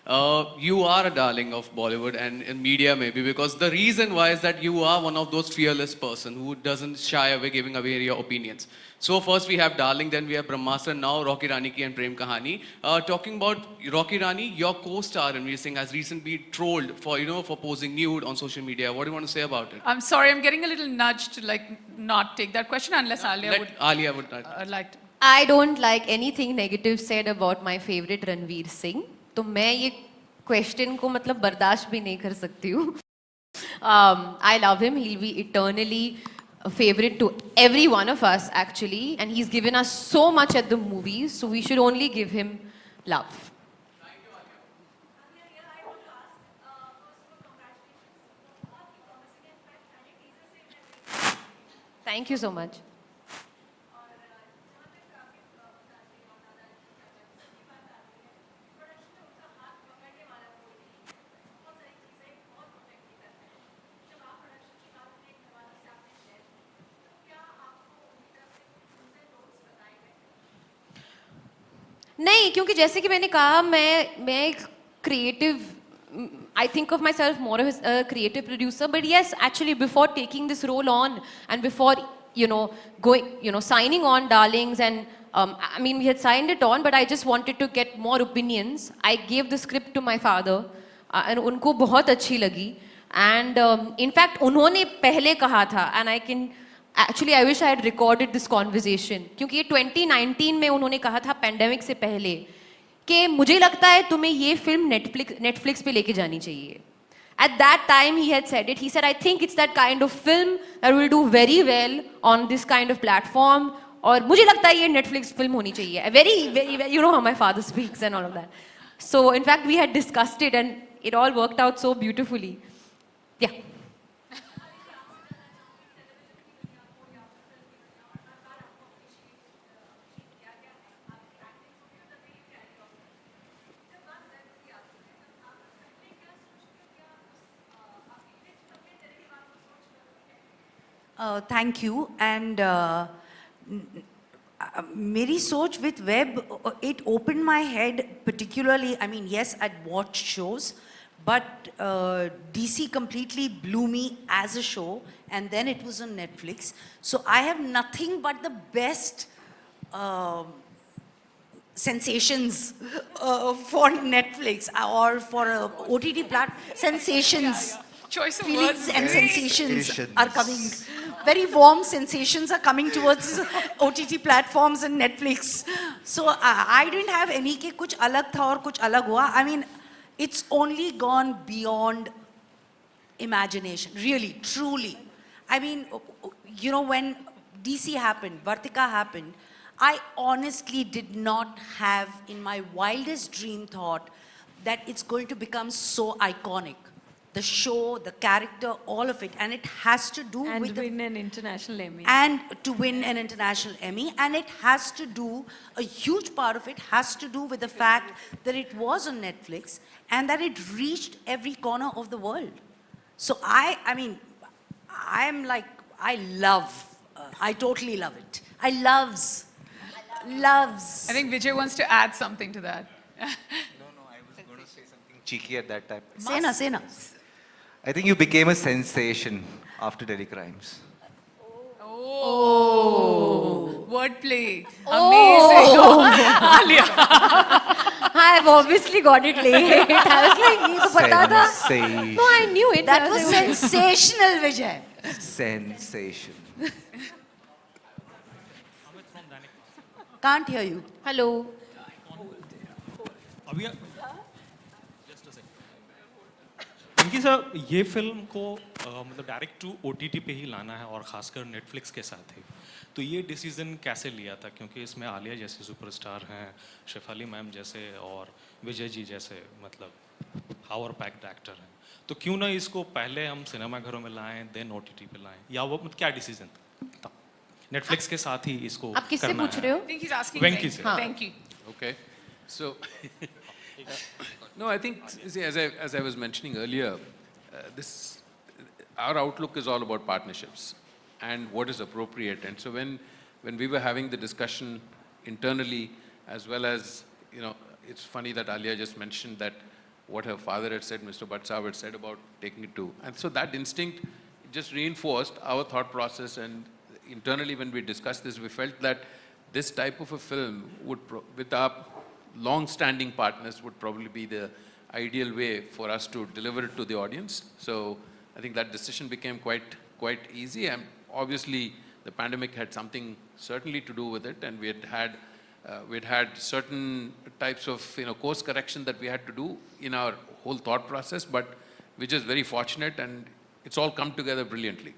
You are a darling of Bollywood and in media maybe, because the reason why is that you are one of those fearless person who doesn't shy away giving away your opinions. So first we have Darling, then we have Brahmastra, now Rocky Rani ki and Prem Kahani. Talking about Rocky Rani, your co-star Ranveer Singh has recently been trolled for, for posing nude on social media. What do you want to say about it? I'm sorry, I'm getting a little nudged to like not take that question unless Alia would like to. I don't like anything negative said about my favorite Ranveer Singh. तो मैं ये question को मतलब बर्दाश्त भी नहीं कर सकती हूँ. I love him. He'll be eternally a favorite to every one of us actually, and he's given us so much at the movies, so we should only give him love. Thank you so much. नहीं, क्योंकि जैसे कि मैंने कहा मैं एक creative, I think of myself more as a creative producer, but yes, actually before taking this role on and before going signing on Darlings, and I mean we had signed it on, but I just wanted to get more opinions. I gave the script to my father and उनको बहुत अच्छी लगी, and in fact उन्होंने पहले कहा था, and Actually, I wish I had recorded this conversation. क्योंकि ये 2019 में उन्होंने कहा था pandemic से पहले कि मुझे लगता है तुम्हें ये film Netflix पे लेके जानी चाहिए. At that time he had said it. He said, I think it's that kind of film that will do very well on this kind of platform. और मुझे लगता है ये Netflix film होनी चाहिए. Very, you know how my father speaks and all of that. So in fact we had discussed it and it all worked out so beautifully. Yeah. Thank you. And मेरी सोच with web, it opened my head particularly. I mean, yes, I'd watched shows, but DC completely blew me as a show, and then it was on Netflix. So I have nothing but the best sensations for Netflix or for OTT platform. Sensations. Choice of Feelings words. and sensations are coming. Very warm sensations are coming towards OTT platforms and Netflix. So I didn't have any ke kuch alag tha aur kuch alag hua. I mean, it's only gone beyond imagination, really, truly. I mean, when DC happened, Vartika happened, I honestly did not have in my wildest dream thought that it's going to become so iconic. The show, the character, all of it. And it has to do and with... And win an international Emmy. And to win an international Emmy. And it has to do, a huge part of it has to do with the fact that it was on Netflix and that it reached every corner of the world. So I totally love it. I loves. I think Vijay wants to add something to that. No, I was going to say something cheeky at that time. Say na. I think you became a sensation after Delhi Crimes. Oh. Wordplay. Amazing. Alia. I've obviously got it late. I was like, ये तो पता था. Sensation. No, I knew it. That was sensational, Vijay. Sensation. Can't hear you. Hello. क्योंकि sir ये film को मतलब direct to OTT पे ही लाना है और खासकर नेटफ्लिक्स के साथ ही, तो ये डिसीजन कैसे लिया था? क्योंकि इसमें आलिया जैसे सुपरस्टार हैं, शेफाली मैम जैसे और विजय जी जैसे मतलब पावर पैक्ड एक्टर हैं, तो क्यों ना इसको पहले हम सिनेमाघरों में लाएं देन ओटीटी पे लाएं, या वो क्या डिसीजन था? नेटफ्लिक्स के साथ ही इसको आप किससे पूछ रहे हो? I think he's asking वेंकी से. Venki. Okay. So, no, I think, see, as I was mentioning earlier, our outlook is all about partnerships and what is appropriate. And so when we were having the discussion internally, as well as, it's funny that Alia just mentioned that what her father had said, Mr. Bhatt Sahab had said about taking it to. And so that instinct just reinforced our thought process, and internally when we discussed this, we felt that this type of a film would, with our long-standing partners, would probably be the ideal way for us to deliver it to the audience. So I think that decision became quite easy, and obviously the pandemic had something certainly to do with it, and we'd had certain types of course correction that we had to do in our whole thought process, but we're just very fortunate, and it's all come together brilliantly.